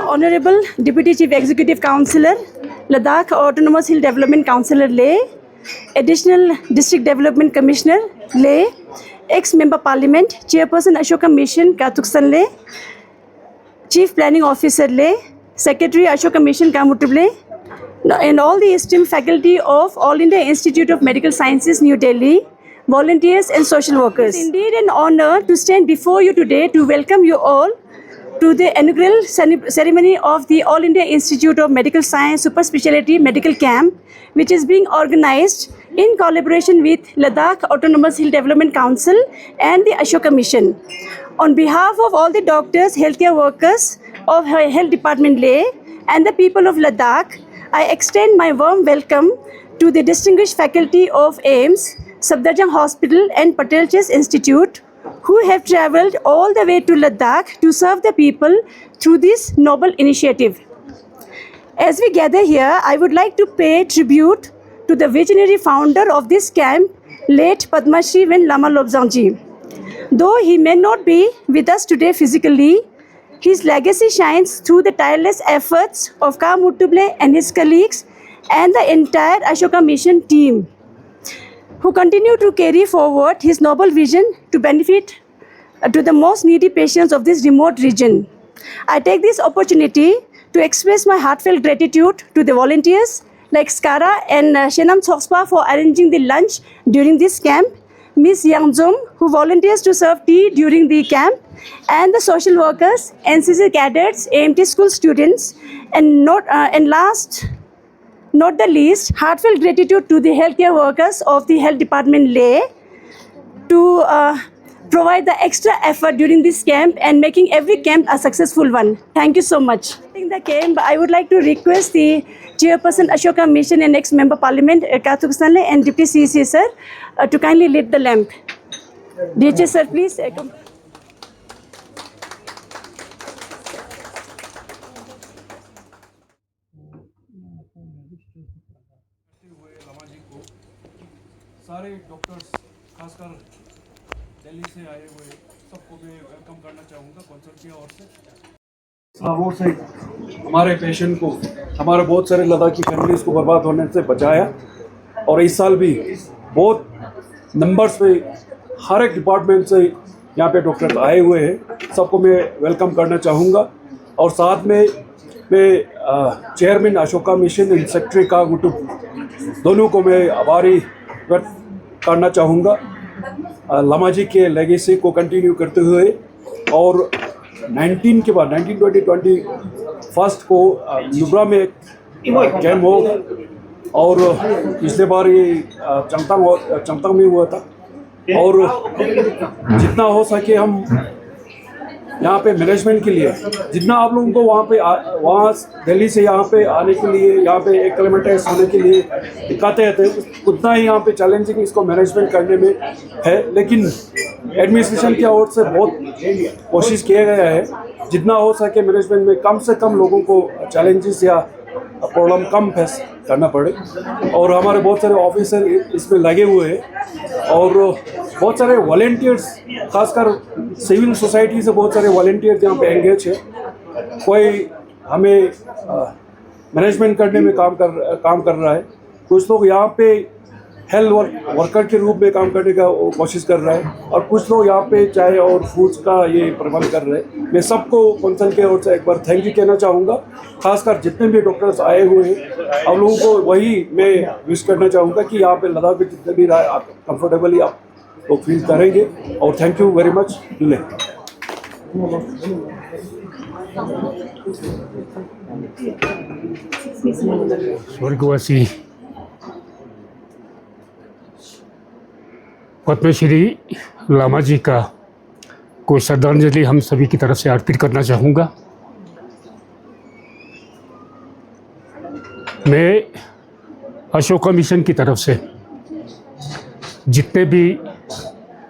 Honorable Deputy Chief Executive Councillor, Ladakh Autonomous Hill Development Councillor Leh, Additional District Development Commissioner Leh, Ex-Member Parliament, Chairperson Ashoka Mission Katuksan Leh, Chief Planning Officer Leh, Secretary Ashoka Mission Kamutub Leh, and all the esteemed faculty of All India Institute of Medical Sciences, New Delhi, volunteers and social workers. It's indeed an honor to stand before you today to welcome you all to the inaugural ceremony of the All India Institute of Medical Science Super Speciality Medical Camp, which is being organized in collaboration with Ladakh Autonomous Hill Development Council and the Ashoka Mission. On behalf of all the doctors, healthcare workers of Health Department Leh and the people of Ladakh, I extend my warm welcome to the distinguished faculty of AIIMS, Safdarjung Hospital and Patel Chess Institute, who have travelled all the way to Ladakh to serve the people through this noble initiative. As we gather here, I would like to pay tribute to the visionary founder of this camp, late Padma Shri Ven Lama Lobsangji. Though he may not be with us today physically, his legacy shines through the tireless efforts of Ka Muttuble and his colleagues and the entire Ashoka Mission team, who continue to carry forward his noble vision to benefit to the most needy patients of this remote region. I take this opportunity to express my heartfelt gratitude to the volunteers like Skara and Shenam Tsokspa for arranging the lunch during this camp, Ms. Yangzom, who volunteers to serve tea during the camp, and the social workers, NCC cadets, AMT school students, and last not the least, heartfelt gratitude to the healthcare workers of the Health Department Leh to provide the extra effort during this camp and making every camp a successful one. Thank you so much. In the camp, I would like to request the Chairperson Ashoka Mission and ex-Member Parliament Katuksan Leh and Deputy CC sir to kindly lit the lamp. DH sir, please. सारे doctors खासकर दिल्ली से आए हुए सबको मैं welcome करना चाहूँगा कंसल्टिया ओर से हमारे पेशेंट को हमारे बहुत सारे लद्दाखी फैमिलीज को बर्बाद होने से बचाया। और इस साल भी बहुत नंबर्स में हर एक डिपार्टमेंट से यहाँ पे डॉक्टर आए हुए हैं, सबको मैं वेलकम करना चाहूँगा। और साथ में मैं chairman Ashoka mission and secretary का मुटुब दोनों को मैं आभारी व्यक्त करना चाहूँगा लामाजी के लेगेसी को कंटिन्यू करते हुए। और 19 के बाद 2021 को नुब्रा में कैम्प होगा और पिछले बार ये चंगतांग में हुआ था। और जितना हो सके हम यहाँ पे मैनेजमेंट के लिए जितना आप लोगों को वहाँ दिल्ली से यहाँ पे आने के लिए यहाँ पे एक्लेमेटाइज होने के लिए दिक्कतें आते हैं, उतना ही यहाँ पे चैलेंजिंग इसको मैनेजमेंट करने में है। लेकिन एडमिनिस्ट्रेशन की ओर से बहुत कोशिश किया गया है जितना हो सके मैनेजमेंट में कम से कम लोगों को चैलेंजेस या प्रॉब्लम कम फेस करना पड़े। और हमारे बहुत सारे ऑफिसर इसमें लगे हुए हैं और बहुत सारे वॉलेंटियर्स खासकर सिविल सोसाइटी से बहुत सारे वॉलेंटियर्स यहाँ पे एंगेज है। कोई हमें मैनेजमेंट करने में काम कर रहा है, कुछ लोग यहाँ पे हेल्थ वर्कर के रूप में काम करने का वो कोशिश कर रहा है, और कुछ लोग यहाँ पे चाय और फूड्स का ये प्रबंध कर रहे हैं। मैं सबको कौंसिल के ओर से एक बार थैंक यू कहना चाहूँगा। खासकर जितने भी डॉक्टर्स आए हुए हैं, आप लोगों को वही मैं विश करना चाहूँगा कि यहाँ पे लद्दाख में जितने भी रहे आप कंफर्टेबली आप तो फील करेंगे। और thank you very much. Dhule स्वर्गवासी पद्मश्री लामा जी का को श्रद्धांजलि हम सभी की तरफ से अर्पित करना चाहूँगा। मैं अशोका मिशन की तरफ से जितने भी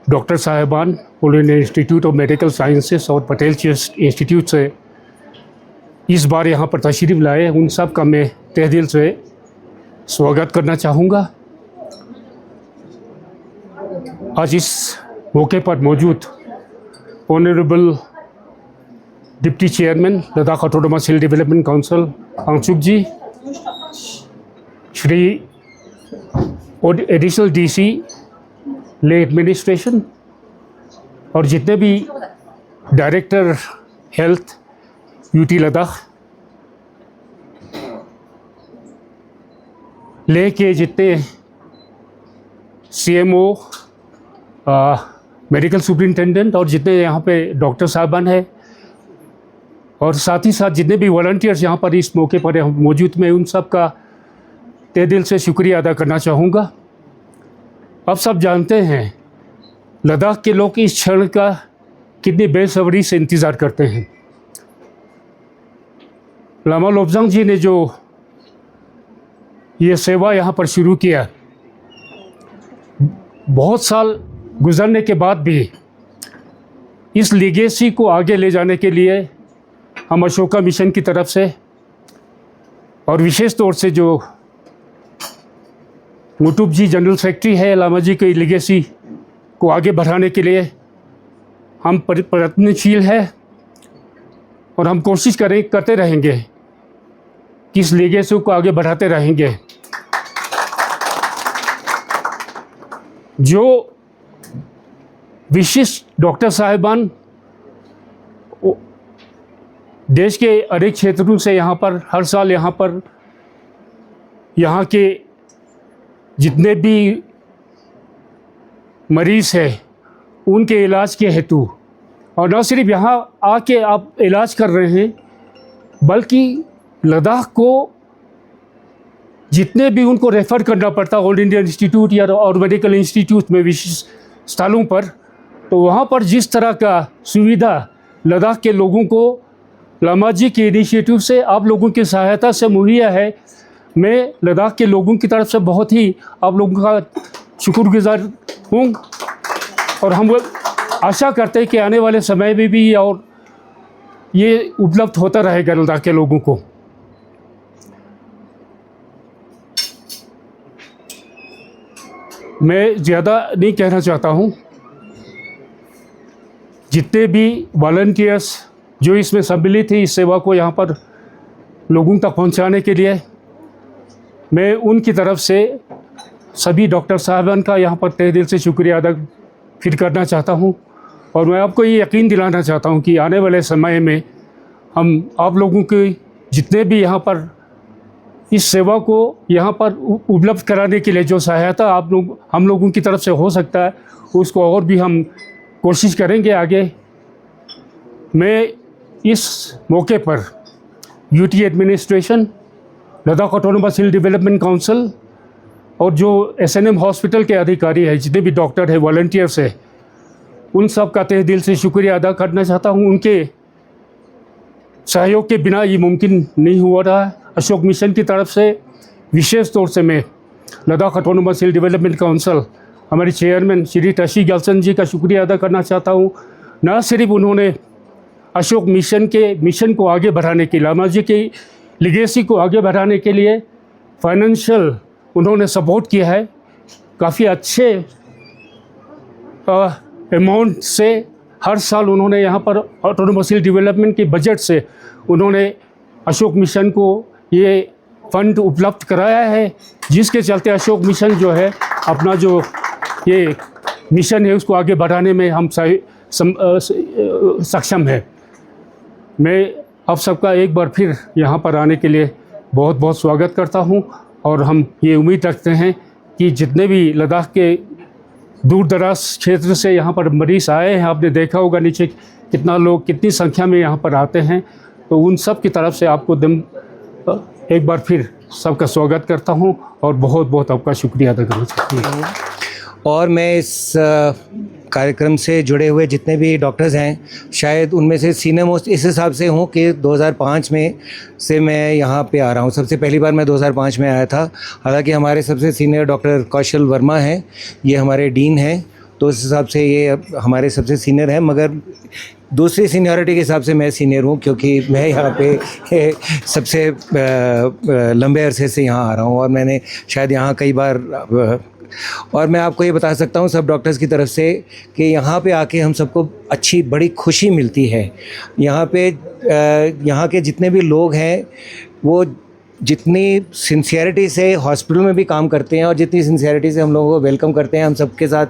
डॉक्टर साहिबान All India Institute of Medical Sciences और पटेल इंस्टीट्यूट से इस बार यहाँ पर तशरीफ़ लाए, उन सब का मैं तहे दिल से स्वागत करना चाहूँगा। आज इस मौके पर मौजूद honourable deputy chairman Ladakh Autonomous Hill Development Council Angchuk ji, Shri additional DC Leh administration और जितने भी डायरेक्टर हेल्थ यूटी लद्दाख, ले के जितने सीएमओ, मेडिकल सुपरिटेंडेंट और जितने यहाँ पे डॉक्टर साहबान हैं, और साथ ही साथ जितने भी वॉलंटियर्स यहाँ पर इस मौके पर मौजूद में, उन सब का तहे दिल से शुक्रिया अदा करना चाहूँगा। अब सब जानते हैं लद्दाख के लोग इस क्षण का कितनी बेसब्री से इंतज़ार करते हैं। लामा लोब्जांग जी ने जो ये सेवा यहाँ पर शुरू किया, बहुत साल गुजरने के बाद भी इस लीगेसी को आगे ले जाने के लिए हम अशोका मिशन की तरफ से और विशेष तौर से जो मुटुब जी जनरल सेक्रेटरी है, लामा जी की लीगेसी को आगे बढ़ाने के लिए हम प्रयत्नशील है और हम कोशिश करते रहेंगे कि इस लीगेसी को आगे बढ़ाते रहेंगे। जो विशिष्ट डॉक्टर साहिबान देश के अनेक क्षेत्रों से यहाँ पर हर साल यहाँ के जितने भी मरीज़ हैं उनके इलाज के हेतु, और न सिर्फ यहाँ आके आप इलाज कर रहे हैं, बल्कि लद्दाख को जितने भी उनको रेफ़र करना पड़ता ऑल इंडिया इंस्टीट्यूट या और मेडिकल इंस्टीट्यूट में विशिष्ट स्थलों पर, तो वहाँ पर जिस तरह का सुविधा लद्दाख के लोगों को लामा जी के इनिशिएटिव से, आप लोगों की सहायता से मुहैया है, मैं लद्दाख के लोगों की तरफ से बहुत ही आप लोगों का शुक्रगुजार हूँ। और हम आशा करते हैं कि आने वाले समय में भी और ये उपलब्ध होता रहेगा लद्दाख के लोगों को। मैं ज़्यादा नहीं कहना चाहता हूँ। जितने भी वॉलंटियर्स जो इसमें सम्मिलित थे इस सेवा को यहाँ पर लोगों तक पहुँचाने के लिए, मैं उनकी तरफ से सभी डॉक्टर साहबान का यहाँ पर तहे दिल से शुक्रिया अदा फिर करना चाहता हूँ। और मैं आपको ये यकीन दिलाना चाहता हूँ कि आने वाले समय में हम आप लोगों के जितने भी यहाँ पर इस सेवा को यहाँ पर उपलब्ध कराने के लिए जो सहायता हम लोगों की तरफ से हो सकता है, उसको और भी हम कोशिश करेंगे आगे। मैं इस मौके पर UT administration, Ladakh Autonomous Hill Development council और जो एसएनएम हॉस्पिटल के अधिकारी हैं, जितने भी डॉक्टर हैं, वॉलंटियर्स हैं, उन सब का तहे दिल से शुक्रिया अदा करना चाहता हूँ। उनके सहयोग के बिना ये मुमकिन नहीं हुआ रहा है। अशोक मिशन की तरफ से विशेष तौर से मैं Ladakh Autonomous Hill Development council, हमारे चेयरमैन श्री टशी गलसन जी का शुक्रिया अदा करना चाहता हूँ। न सिर्फ उन्होंने अशोक मिशन को आगे बढ़ाने के लिए, लामा जी की लीगेसी को आगे बढ़ाने के लिए फाइनेंशियल उन्होंने सपोर्ट किया है। काफ़ी अच्छे अमाउंट से हर साल उन्होंने यहाँ पर ऑटोनोमस हिल डेवलपमेंट के बजट से उन्होंने अशोक मिशन को ये फंड उपलब्ध कराया है, जिसके चलते अशोक मिशन जो है अपना जो ये मिशन है उसको आगे बढ़ाने में हम सक्षम है। मैं आप सबका एक बार फिर यहाँ पर आने के लिए बहुत बहुत स्वागत करता हूँ और हम ये उम्मीद रखते हैं कि जितने भी लद्दाख के दूर दराज क्षेत्र से यहाँ पर मरीज़ आए हैं, आपने देखा होगा नीचे कितना लोग कितनी संख्या में यहाँ पर आते हैं, तो उन सब की तरफ से आपको एक बार फिर सबका स्वागत करता हूँ और बहुत बहुत आपका शुक्रिया अदा करना चाहता हूँ। और मैं इस कार्यक्रम से जुड़े हुए जितने भी डॉक्टर्स हैं, शायद उनमें से सीनियर मोस्ट इस हिसाब से हूँ कि 2005 में से मैं यहाँ पे आ रहा हूँ। सबसे पहली बार मैं 2005 में आया था। हालांकि हमारे सबसे सीनियर डॉक्टर कौशल वर्मा हैं, ये हमारे डीन हैं, तो उस हिसाब से ये हमारे सबसे सीनियर हैं, मगर दूसरी सीनियरिटी के हिसाब से मैं सीनियर हूँ, क्योंकि मैं यहाँ पे सबसे लंबे अरसे से यहाँ आ रहा हूँ और मैंने शायद यहाँ कई बार और मैं आपको ये बता सकता हूँ सब डॉक्टर्स की तरफ से कि यहाँ पे आके हम सबको अच्छी बड़ी खुशी मिलती है। यहाँ पे यहाँ के जितने भी लोग हैं वो जितनी सिंसियरिटी से हॉस्पिटल में भी काम करते हैं और जितनी सिंसियरिटी से हम लोगों को वेलकम करते हैं, हम सबके साथ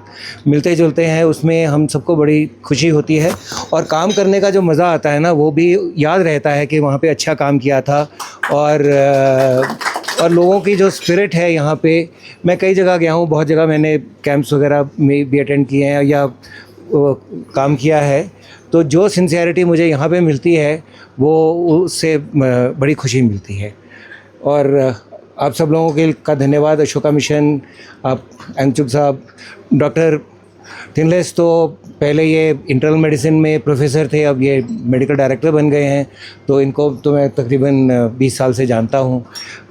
मिलते जुलते हैं, उसमें हम सबको बड़ी खुशी होती है। और काम करने का जो मज़ा आता है ना, वो भी याद रहता है कि वहाँ पे अच्छा काम किया था। और लोगों की जो स्पिरिट है यहाँ पे, मैं कई जगह गया हूँ, बहुत जगह मैंने कैंप्स वगैरह में भी अटेंड किए हैं या काम किया है, तो जो सिंसियरिटी मुझे यहाँ पे मिलती है वो उससे बड़ी खुशी मिलती है। और आप सब लोगों का धन्यवाद। अशोका मिशन, आप एंगचुक साहब, डॉक्टर थिनलेस तो पहले ये इंटरनल मेडिसिन में प्रोफेसर थे, अब ये मेडिकल डायरेक्टर बन गए हैं, तो इनको तो मैं तकरीबन 20 साल से जानता हूँ।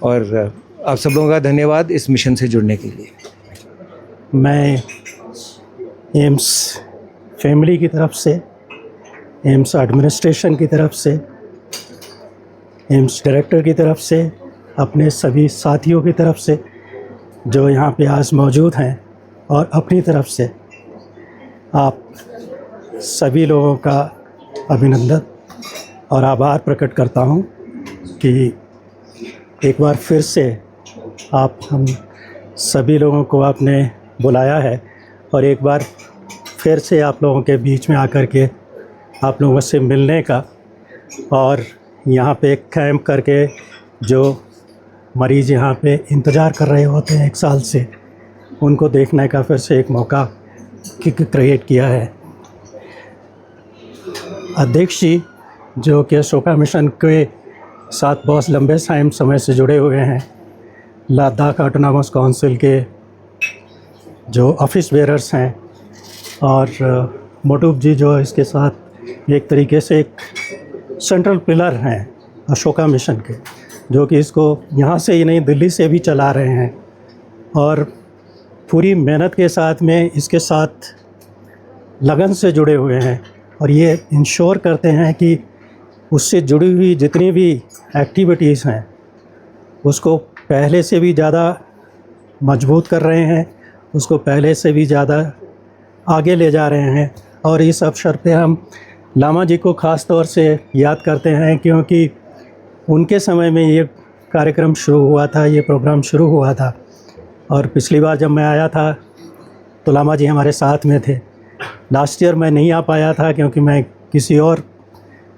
और आप सब लोगों का धन्यवाद इस मिशन से जुड़ने के लिए। मैं एम्स फैमिली की तरफ से, एम्स एडमिनिस्ट्रेशन की तरफ से, एम्स डायरेक्टर की तरफ से, अपने सभी साथियों की तरफ से जो यहाँ पे आज मौजूद हैं, और अपनी तरफ से आप सभी लोगों का अभिनंदन और आभार प्रकट करता हूँ कि एक बार फिर से आप हम सभी लोगों को आपने बुलाया है और एक बार फिर से आप लोगों के बीच में आकर के आप लोगों से मिलने का और यहाँ पे कैंप करके जो मरीज़ यहाँ पे इंतज़ार कर रहे होते हैं 1 साल से, उनको देखने का फिर से एक मौका क्रिएट किया है। अध्यक्ष जी जो कि अशोका मिशन के साथ बहुत लंबे समय से जुड़े हुए हैं, लद्दाख ऑटोनॉमस काउंसिल के जो ऑफिस बेयरर्स हैं, और मोटूब जी जो इसके साथ एक तरीके से एक सेंट्रल पिलर हैं अशोका मिशन के, जो कि इसको यहाँ से ही नहीं दिल्ली से भी चला रहे हैं और पूरी मेहनत के साथ में इसके साथ लगन से जुड़े हुए हैं और ये इंश्योर करते हैं कि उससे जुड़ी हुई जितनी भी एक्टिविटीज़ हैं उसको पहले से भी ज़्यादा मजबूत कर रहे हैं, उसको पहले से भी ज़्यादा आगे ले जा रहे हैं। और इस अवसर पे हम लामा जी को ख़ास तौर से याद करते हैं, क्योंकि उनके समय में ये कार्यक्रम शुरू हुआ था, ये प्रोग्राम शुरू हुआ था। और पिछली बार जब मैं आया था तो लामा जी हमारे साथ में थे। लास्ट ईयर मैं नहीं आ पाया था क्योंकि मैं किसी और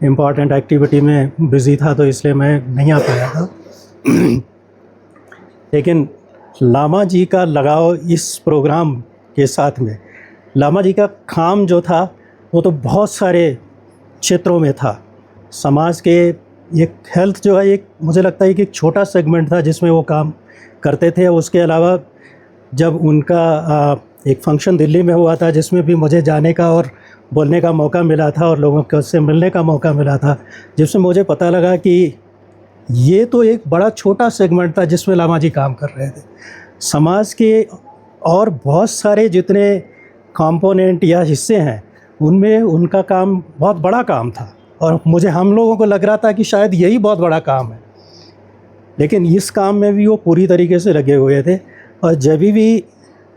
इम्पॉर्टेंट एक्टिविटी में बिज़ी था, तो इसलिए मैं नहीं आ पाया था। लेकिन लामा जी का लगाव इस प्रोग्राम के साथ में, लामा जी का काम जो था वो तो बहुत सारे क्षेत्रों में था। समाज के एक हेल्थ जो है, एक मुझे लगता है कि एक छोटा सेगमेंट था जिसमें वो काम करते थे। उसके अलावा जब उनका एक फंक्शन दिल्ली में हुआ था जिसमें भी मुझे जाने का और बोलने का मौका मिला था और लोगों से मिलने का मौका मिला था, जिसमें मुझे पता लगा कि ये तो एक बड़ा छोटा सेगमेंट था जिसमें लामा जी काम कर रहे थे। समाज के और बहुत सारे जितने कंपोनेंट या हिस्से हैं उनमें उनका काम बहुत बड़ा काम था और हम लोगों को लग रहा था कि शायद यही बहुत बड़ा काम है, लेकिन इस काम में भी वो पूरी तरीके से लगे हुए थे। और जब भी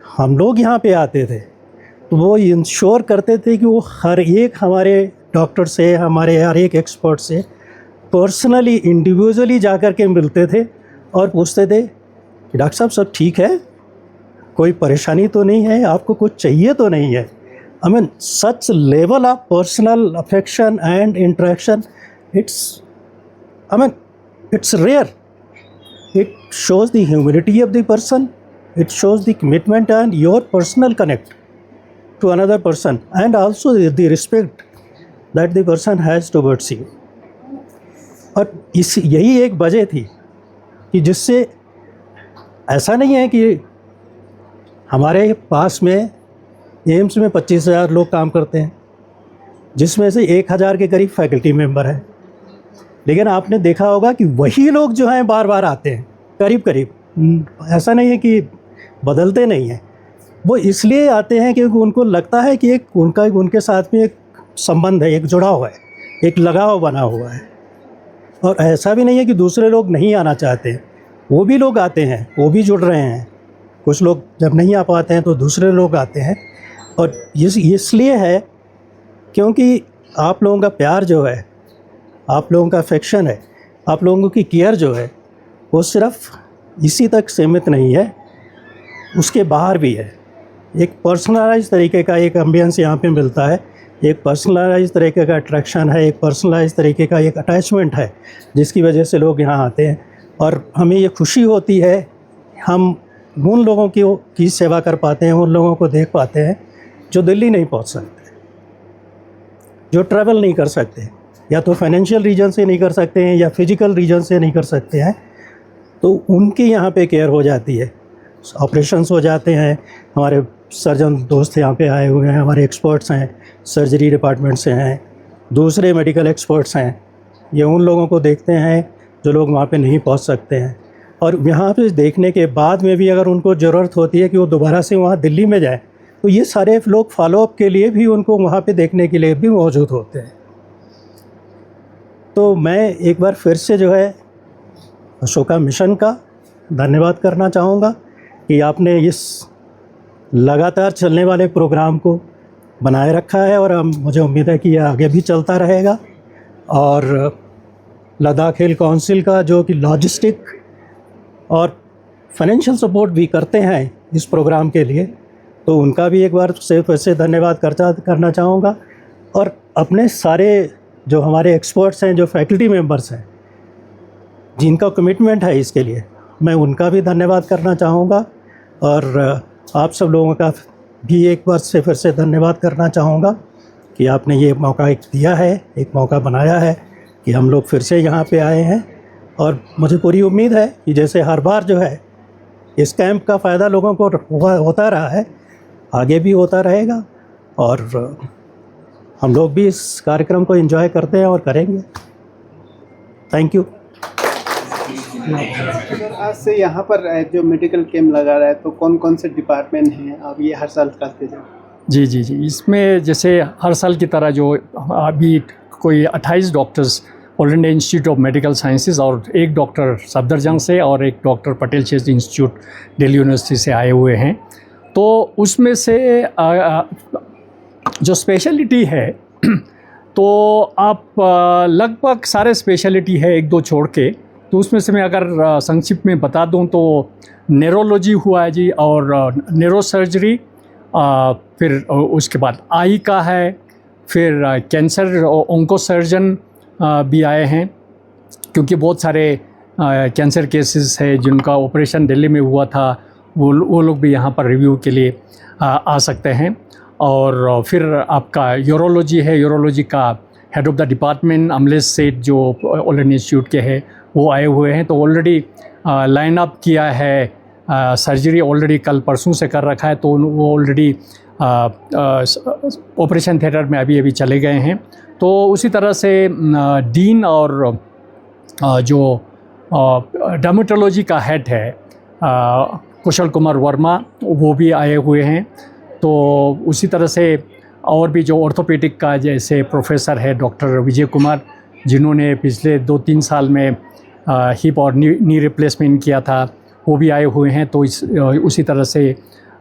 हम लोग यहाँ पे आते थे तो वो इंश्योर करते थे कि वो हर एक हमारे डॉक्टर से, हमारे हर एक एक्सपर्ट से पर्सनली इंडिविजुअली जा कर के मिलते थे और पूछते थे कि डॉक्टर साहब सब ठीक है, कोई परेशानी तो नहीं है, आपको कुछ चाहिए तो नहीं है। I mean, such level of personal affection and interaction, it's rare. It shows the humility of the person, it shows the commitment and your personal connect to another person, and also the respect that the person has towards you. और यही एक वजह थी कि जिससे ऐसा नहीं है कि हमारे पास में एम्स में 25,000 लोग काम करते हैं, जिसमें से 1,000 के करीब फैकल्टी मेंबर हैं, लेकिन आपने देखा होगा कि वही लोग जो हैं बार बार आते हैं, करीब करीब, ऐसा नहीं है कि बदलते नहीं हैं। वो इसलिए आते हैं क्योंकि उनको लगता है कि एक उनके साथ में एक संबंध है, एक जुड़ाव है, एक लगाव बना हुआ है। और ऐसा भी नहीं है कि दूसरे लोग नहीं आना चाहते, वो भी लोग आते हैं, वो भी जुड़ रहे हैं। कुछ लोग जब नहीं आ पाते हैं तो दूसरे लोग आते हैं। और इसलिए है क्योंकि आप लोगों का प्यार जो है, आप लोगों का अफेक्शन है, आप लोगों की केयर जो है, वो सिर्फ इसी तक सीमित नहीं है, उसके बाहर भी है। एक पर्सनलाइज तरीके का एक एम्बियंस यहाँ पे मिलता है, एक पर्सनलाइज तरीके का अट्रैक्शन है, एक पर्सनलाइज तरीके का एक अटैचमेंट है, जिसकी वजह से लोग यहाँ आते हैं। और हमें ये खुशी होती है, हम उन लोगों की सेवा कर पाते हैं, उन लोगों को देख पाते हैं जो दिल्ली नहीं पहुँच सकते, जो ट्रैवल नहीं कर सकते, या तो फाइनेंशियल रीजन से नहीं कर सकते हैं या फिजिकल रीजन से नहीं कर सकते हैं, तो उनके यहाँ पे केयर हो जाती है। ऑपरेशंस हो जाते हैं, हमारे सर्जन दोस्त यहाँ पे आए हुए हैं, हमारे एक्सपर्ट्स हैं, सर्जरी डिपार्टमेंट से हैं, दूसरे मेडिकल एक्सपर्ट्स हैं, ये उन लोगों को देखते हैं जो लोग वहाँ पे नहीं पहुँच सकते हैं। और यहाँ पे देखने के बाद में भी अगर उनको ज़रूरत होती है कि वो दोबारा से वहाँ दिल्ली में जाए, तो ये सारे लोग फॉलोअप के लिए भी उनको वहाँ पे देखने के लिए भी मौजूद होते हैं। तो मैं एक बार फिर से जो है अशोका मिशन का धन्यवाद करना चाहूँगा कि आपने इस लगातार चलने वाले प्रोग्राम को बनाए रखा है, और मुझे उम्मीद है कि यह आगे भी चलता रहेगा। और लद्दाख हिल काउंसिल का जो कि लॉजिस्टिक और फाइनेंशियल सपोर्ट भी करते हैं इस प्रोग्राम के लिए, तो उनका भी एक बार फिर से धन्यवाद करना चाहूँगा। और अपने सारे जो हमारे एक्सपर्ट्स हैं, जो फैकल्टी मेंबर्स हैं, जिनका कमिटमेंट है इसके लिए, मैं उनका भी धन्यवाद करना चाहूँगा। और आप सब लोगों का भी एक बार से फिर से धन्यवाद करना चाहूँगा कि आपने ये मौका एक दिया है, एक मौका बनाया है कि हम लोग फिर से यहाँ पे आए हैं। और मुझे पूरी उम्मीद है कि जैसे हर बार जो है इस कैंप का फ़ायदा लोगों को होता रहा है, आगे भी होता रहेगा, और हम लोग भी इस कार्यक्रम को एंजॉय करते हैं और करेंगे। Thank you. सर, आज से यहाँ पर जो मेडिकल कैंप लगा रहा है, तो कौन कौन से डिपार्टमेंट हैं आप ये हर साल करते हैं? जी, इसमें जैसे हर साल की तरह जो अभी कोई 28 doctors all India Institute of medical sciences और एक डॉक्टर सफदरजंग से और एक doctor Patel chest institute Delhi university से आए हुए हैं। तो उसमें से जो स्पेशलिटी है तो आप लगभग सारे स्पेशलिटी है, एक दो छोड़ के, तो उसमें से मैं अगर संक्षिप्त में बता दूं तो नेरोलॉजी हुआ है जी, और नेरो सर्जरी, फिर उसके बाद आई का है, फिर कैंसर ऑन्को सर्जन भी आए हैं, क्योंकि बहुत सारे कैंसर केसेस है जिनका ऑपरेशन दिल्ली में हुआ था, वो लोग भी यहाँ पर रिव्यू के लिए आ सकते हैं। और फिर आपका यूरोलॉजी है, यूरोलॉजी का head of the department Amlesh सेठ जो ऑल इंडिया इंस्टीट्यूट के हैं वो आए हुए हैं। तो ऑलरेडी लाइन अप किया है, सर्जरी ऑलरेडी कल परसों से कर रखा है, तो वो ऑलरेडी ऑपरेशन थिएटर में अभी चले गए हैं। तो उसी तरह से डीन और जो डर्मेटोलॉजी का हेड है कुशल कुमार वर्मा, वो भी आए हुए हैं। तो उसी तरह से और भी जो ऑर्थोपेडिक का जैसे प्रोफेसर है डॉक्टर विजय कुमार, जिन्होंने पिछले 2-3 साल में हिप और नी रिप्लेसमेंट किया था, वो भी आए हुए हैं। तो उसी तरह से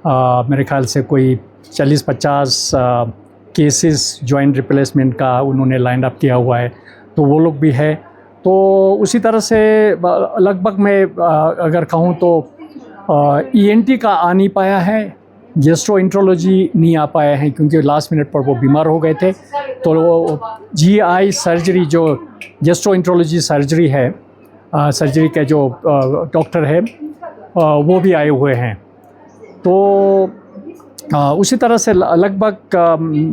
मेरे ख्याल से कोई 40-50 केसेस जॉइंट रिप्लेसमेंट का उन्होंने लाइन अप किया हुआ है, तो वो लोग भी है। तो उसी तरह से लगभग मैं अगर कहूँ तो ENT का आ नहीं पाया है, गैस्ट्रोएंट्रोलॉजी नहीं आ पाया है क्योंकि लास्ट मिनट पर वो बीमार हो गए थे। तो वो GI सर्जरी जो गैस्ट्रोएंट्रोलॉजी सर्जरी है, सर्जरी के जो डॉक्टर है वो भी आए हुए हैं। तो उसी तरह से लगभग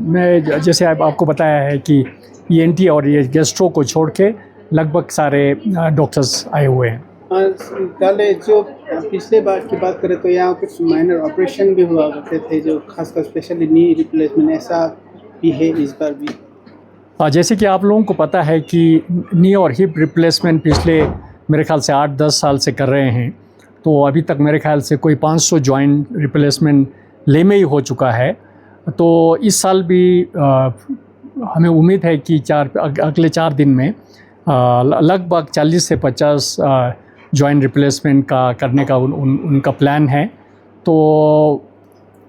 मैं जैसे आपको बताया है कि ENT और ये गैस्ट्रो को छोड़ के लगभग सारे डॉक्टर्स आए हुए हैं। पहले जो पिछले बार की बात करें तो यहाँ कुछ माइनर ऑपरेशन भी हुआ करते थे, जो खासकर स्पेशली नी रिप्लेसमेंट, ऐसा भी है इस बार भी? जैसे कि आप लोगों को पता है कि नी और हिप रिप्लेसमेंट पिछले मेरे ख्याल से 8-10 साल से कर रहे हैं। तो अभी तक मेरे ख्याल से कोई 500 जॉइंट रिप्लेसमेंट ले में ही हो चुका है। तो इस साल भी हमें उम्मीद है कि अगले 4 दिन में लगभग 40 से 50 जॉइंट रिप्लेसमेंट का करने का उनका प्लान है। तो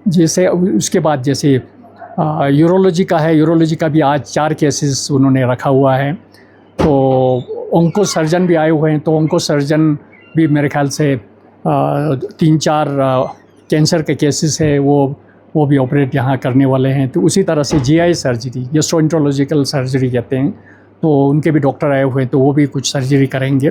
जैसे उसके बाद जैसे यूरोलॉजी का है, यूरोलॉजी का भी आज 4 केसेस उन्होंने रखा हुआ है। तो ऑन्को सर्जन भी आए हुए हैं, तो ऑन्को सर्जन भी मेरे ख्याल से 3-4 कैंसर के केसेस है वो भी ऑपरेट यहाँ करने वाले हैं। तो उसी तरह से GI सर्जरी, गैस्ट्रोएंट्रोलॉजिकल सर्जरी कहते हैं, तो उनके भी डॉक्टर आए हुए हैं, तो वो भी कुछ सर्जरी करेंगे।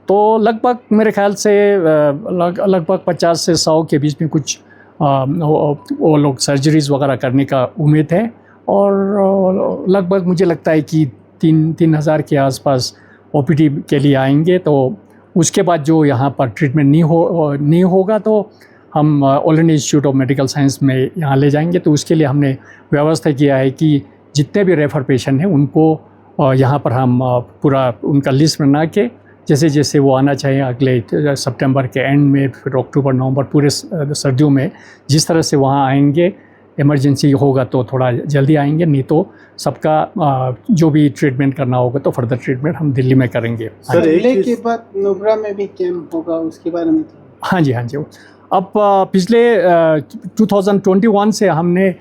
तो लगभग मेरे ख्याल से लगभग 50 से 100 के बीच में कुछ वो लोग सर्जरीज़ वगैरह करने का उम्मीद है। और लगभग मुझे लगता है कि 3,000 के आसपास OPD के लिए आएंगे। तो उसके बाद जो यहाँ पर ट्रीटमेंट नहीं होगा तो हम all India Institute of medical science में यहाँ ले जाएंगे। तो उसके लिए हमने व्यवस्था किया है कि जितने भी रेफ़र पेशेंट हैं उनको यहाँ पर हम पूरा उनका लिस्ट बना के जैसे जैसे वो आना चाहिए अगले सितंबर के एंड में, फिर अक्टूबर नवंबर पूरे सर्दियों में जिस तरह से वहाँ आएंगे, इमरजेंसी होगा तो थोड़ा जल्दी आएंगे, नहीं तो सबका जो भी ट्रीटमेंट करना होगा तो फर्दर ट्रीटमेंट हम दिल्ली में करेंगे। सर एक के बाद नुब्रा में भी कैंप होगा, उसके बारे में? हाँ जी। अब पिछले 2021 से हमने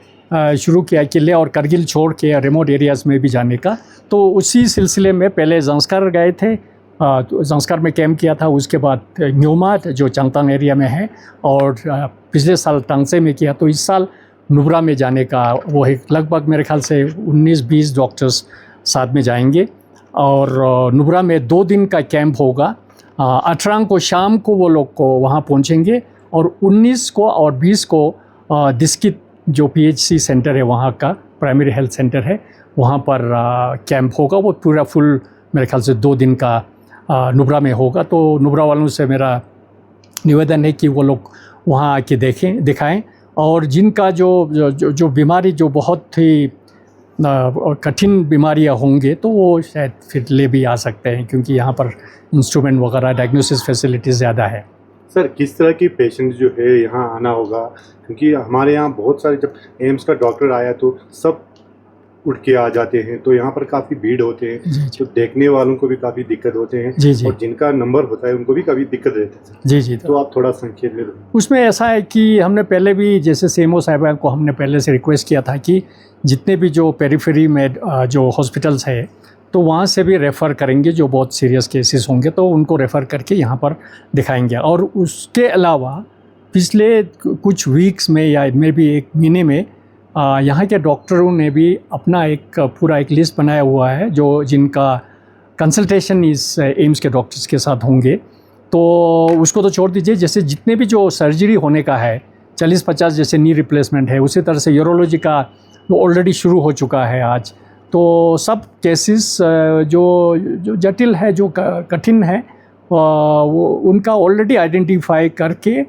शुरू किया कि लेह और करगिल छोड़ के रिमोट एरियाज़ में भी जाने का। तो उसी सिलसिले में पहले ज़ंस्कार गए थे, तो ज़ंस्कार में कैंप किया था। उसके बाद न्योमा जो चांगतांग एरिया में है, और पिछले साल टांगसे में किया। तो इस साल नुब्रा में जाने का वो है। लगभग मेरे ख्याल से 19-20 डॉक्टर्स साथ में जाएंगे और नुब्रा में 2 दिन का कैंप होगा। 18 को शाम को वो लोग को वहाँ पहुँचेंगे और 19 को और 20 को दिस्कित जो PHC सेंटर है वहाँ का, प्राइमरी हेल्थ सेंटर है, वहाँ पर कैंप होगा। वो पूरा फुल मेरे ख्याल से 2 दिन का नुब्रा में होगा। तो नुब्रा वालों से मेरा निवेदन है कि वो लोग वहाँ आके दिखाएं, और जिनका जो बीमारी जो बहुत ही कठिन बीमारियाँ होंगे तो वो शायद फिर ले भी आ सकते हैं, क्योंकि यहाँ पर इंस्ट्रूमेंट वगैरह डायग्नोसिस फैसिलिटीज़ ज़्यादा है। सर किस तरह की पेशेंट जो है यहाँ आना होगा, क्योंकि हमारे यहाँ बहुत सारे जब एम्स का डॉक्टर आया तो सब उठ के आ जाते हैं, तो यहाँ पर काफ़ी भीड़ होते हैं, तो देखने वालों को भी काफ़ी दिक्कत होते हैं। और जिनका नंबर होता है उनको भी काफ़ी दिक्कत रहती है। जी। तो आप थोड़ा संक्षेप में उसमें ऐसा है कि हमने पहले भी जैसे CMO साहिबा को हमने पहले से रिक्वेस्ट किया था कि जितने भी जो पेरिफेरी में जो हॉस्पिटल्स है तो वहाँ से भी रेफ़र करेंगे, जो बहुत सीरियस केसेस होंगे तो उनको रेफ़र करके यहाँ पर दिखाएंगे। और उसके अलावा पिछले कुछ वीक्स में या मे भी 1 महीने में यहाँ के डॉक्टरों ने भी अपना पूरा एक लिस्ट बनाया हुआ है जो जिनका कंसल्टेशन इस एम्स के डॉक्टर्स के साथ होंगे। तो उसको तो छोड़ दीजिए, जैसे जितने भी जो सर्जरी होने का है 40-50 जैसे नी रिप्लेसमेंट है, उसी तरह से यूरोलॉजी का ऑलरेडी शुरू हो चुका है आज। तो सब केसेस जो जटिल है, जो कठिन है, वो उनका ऑलरेडी आइडेंटिफाई करके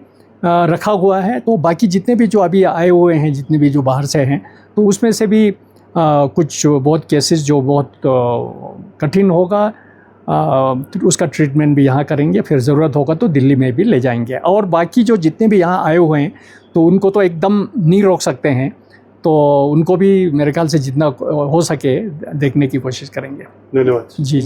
रखा हुआ है। तो बाकी जितने भी जो अभी आए हुए हैं, जितने भी जो बाहर से हैं, तो उसमें से भी कुछ बहुत केसेस जो बहुत कठिन होगा, तो उसका ट्रीटमेंट भी यहाँ करेंगे। फिर ज़रूरत होगा तो दिल्ली में भी ले जाएंगे। और बाकी जो जितने भी यहाँ आए हुए हैं तो उनको तो एकदम नहीं रोक सकते हैं, तो उनको भी मेरे ख्याल से जितना हो सके देखने की कोशिश करेंगे। धन्यवाद। जी।